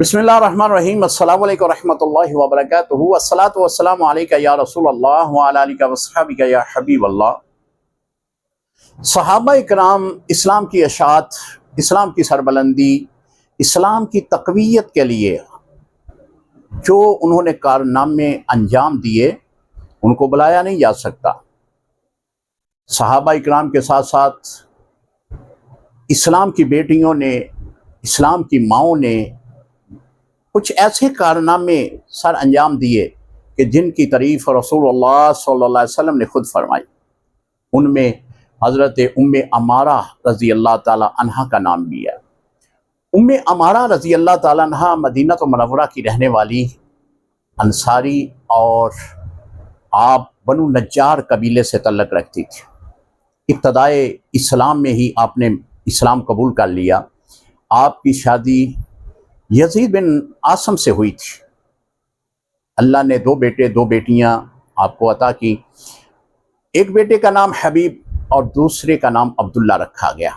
बिस्मिल्लाहिर्रहमानिर्रहीम अस्सलामु अलैकुम रहमतुल्लाहि व बरकातुहू अस्सलातु वस्सलामु अलैका या रसूल अल्लाह व अला आलिका व अस्हाबिका या हबीब अल्लाह। सहाबा इकराम इस्लाम की अशात, इस्लाम की सरबलंदी, इस्लाम की तक़वियत के लिए जो उन्होंने कारनामे अंजाम दिए उनको बुलाया नहीं जा सकता। सहाबा इकराम के साथ साथ इस्लाम की बेटियों ने, इस्लाम की माओं ने कुछ ऐसे कारनामे सर अंजाम दिए कि जिनकी तारीफ़ रसूलुल्लाह सल्लल्लाहु अलैहि वसल्लम ने खुद फरमाई। उनमें हज़रत उम्मे अमारा रज़ी अल्लाह ताला अन्हा का नाम भी है। उम्मे अमारा रज़ी अल्लाह ताला अन्हा मदीना मुनव्वरा की रहने वाली अंसारी और आप बनु नज्जार कबीले से तल्लुक़ रखती थी। इब्तदाए इस्लाम में ही आपने इस्लाम कबूल कर लिया। आपकी शादी यजीद बिन आसम से हुई थी। अल्लाह ने दो बेटे दो बेटियां आपको अता की। एक बेटे का नाम हबीब और दूसरे का नाम अब्दुल्ला रखा गया।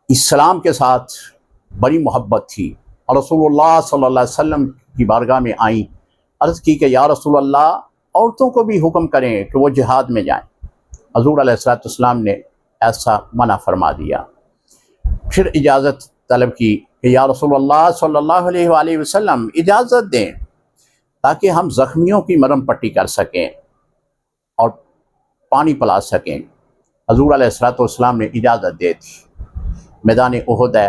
इस्लाम के साथ बड़ी मोहब्बत थी और रसूलुल्लाह सल्लल्लाहु अलैहि वसल्लम की बारगाह में आई। अर्ज़ की कि या रसूलल्लाह, औरतों को भी हुक्म करें कि वो जिहाद में जाएं। हज़ूर अलैहिस्सलातु वस्सलाम ने ऐसा मना फरमा दिया। फिर इजाज़त तलब की कि या रसूलल्लाह सल्लल्लाहु अलैहि वसल्लम इजाज़त दें ताकि हम ज़ख्मियों की मरहम पट्टी कर सकें और पानी पिला सकें। हज़ूर अलैहिस्सलातु वस्सलाम ने इजाज़त दे दी। मैदान उहद है।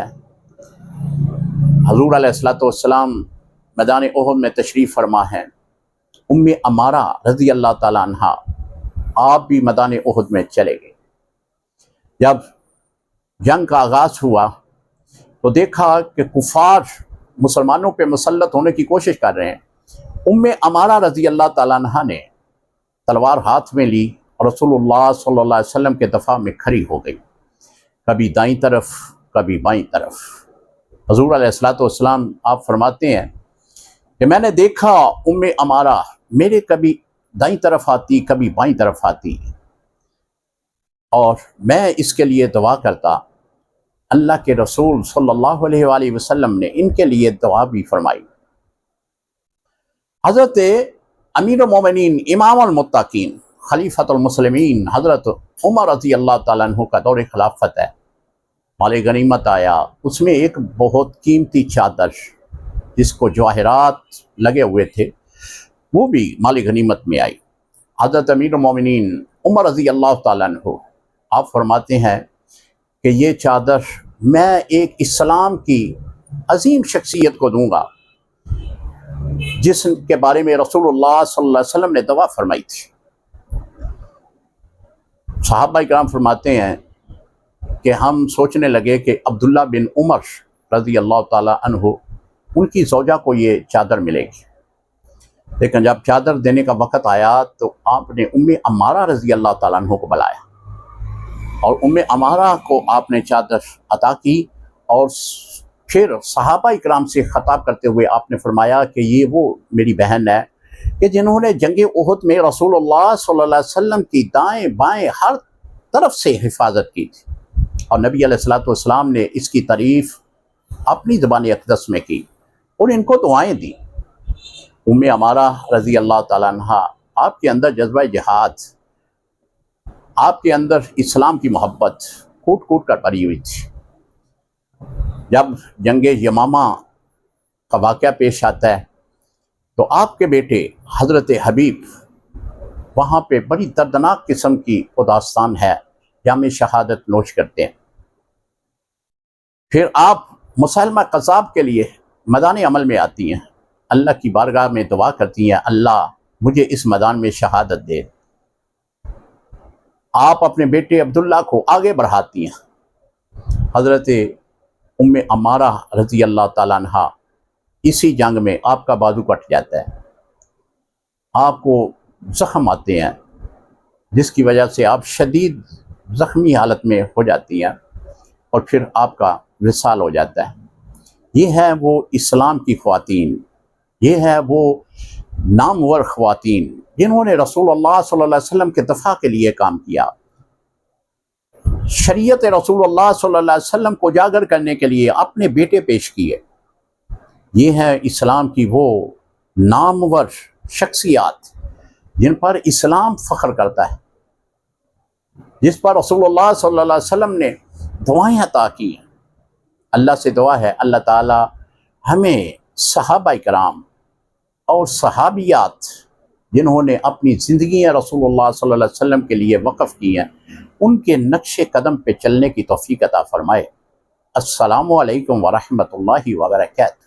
हज़ूर अलैहिस्सलातु वस्सलाम मैदान उहद में तशरीफ़ फरमा हैं। उम्मे अमारा रज़ी अल्लाह ताला अन्हा आप भी मैदान उहद में चले गए। जब जंग का आगाज़ हुआ तो देखा कि कुफार मुसलमानों पे मुसल्लत होने की कोशिश कर रहे हैं। उम्मे अमारा रज़ी अल्लाह ताला अन्हा ने तलवार हाथ में ली और रसूलुल्लाह सल्लल्लाहु अलैहि वसल्लम के दफ़ा में खड़ी हो गई, कभी दाईं तरफ कभी बाईं तरफ। हज़ूर अलैहिस्सलातु वस्सलाम आप फरमाते हैं कि मैंने देखा उम्मे अमारा मेरे कभी दाईं तरफ आती कभी बाईं तरफ आती, और मैं इसके लिए दुआ करता। अल्लाह के रसूल सल्लल्लाहु अलैहि वसल्लम ने इनके लिए दुआ भी फरमाई। हज़रत अमीरुल मोमिनीन इमामुल मुत्तकीन खलीफतुल मुस्लिमीन हज़रत उमर रज़ी अल्लाह ताला अन्हु का दौर खिलाफत है। माल गनीमत आया, उसमें एक बहुत कीमती चादर जिसको जवाहरात लगे हुए थे वो भी माल गनीमत में आई। हज़रत अमीरुल मोमिनीन उमर रज़ी अल्लाह ताला अन्हु आप फरमाते हैं कि ये चादर मैं एक इस्लाम की अजीम शख्सियत को दूंगा जिसके बारे में रसूलुल्लाह सल्लल्लाहु अलैहि वसल्लम ने दुआ फरमाई थी। सहाबा इकराम फरमाते हैं कि हम सोचने लगे कि अब्दुल्ला बिन उमर रज़ी अल्लाह ताला अन्हु उनकी ज़ौजा को ये चादर मिलेगी, लेकिन जब चादर देने का वक़्त आया तो आपने उम्मे अमारा रज़ी अल्लाह ताला अन्हु को बुलाया और उम्मे अमारा को आपने चादर अता की। और फिर सहाबा इकराम से ख़िताब करते हुए आपने फरमाया कि ये वो मेरी बहन है कि जिन्होंने जंग उहद में रसूलुल्लाह सल्लल्लाहु अलैहि वसल्लम की दाएं बाएं हर तरफ से हिफाजत की थी, और नबी अलैहिस्सलातु वस्सलाम ने इसकी तारीफ़ अपनी ज़बान अक़दस में की और इनको दुआएँ दी। उम्मे अमारा रज़ी अल्लाह ताला अन्हा आपके अंदर जज्बा जिहाद, आपके अंदर इस्लाम की मोहब्बत कूट कूट कर भरी हुई थी। जब जंग यमामा का वाक़या पेश आता है तो आपके बेटे हज़रत हबीब वहाँ पे बड़ी दर्दनाक किस्म की दास्तान है, जाम शहादत नोश करते हैं। फिर आप मुसलमा कज़ाब के लिए मैदान अमल में आती हैं, अल्लाह की बारगाह में दुआ करती हैं, अल्लाह मुझे इस मैदान में शहादत दे। आप अपने बेटे अब्दुल्ला को आगे बढ़ाती हैं। हज़रत उम्मे अमारा रज़ी अल्लाह ताला अन्हा इसी जंग में आपका बाजू कट जाता है, आपको ज़ख्म आते हैं जिसकी वजह से आप शदीद ज़ख्मी हालत में हो जाती हैं और फिर आपका विसाल हो जाता है। ये है वो इस्लाम की ख़वातीन, ये है वो नामवर ख़वातीन जिन्होंने रसूलुल्लाह सल्लल्लाहु अलैहि वसल्लम के दफ़ा के लिए काम किया। शरीयत रसूलुल्लाह सल्लल्लाहु अलैहि वसल्लम को उजागर करने के लिए अपने बेटे पेश किए। یہ ہے اسلام کی وہ نامور شخصیات جن پر اسلام فخر کرتا ہے، جس پر رسول اللہ صلی اللہ علیہ وسلم نے دعائیں عطا کی ہیں۔ اللہ سے دعا ہے اللہ تعالی ہمیں صحابہ کرام اور صحابیات جنہوں نے اپنی زندگیاں رسول اللہ صلی اللہ علیہ وسلم کے لیے وقف کی ہیں، ان کے نقش قدم پہ چلنے کی توفیق عطا فرمائے۔ السلام علیکم ورحمۃ اللہ وبرکاتہ۔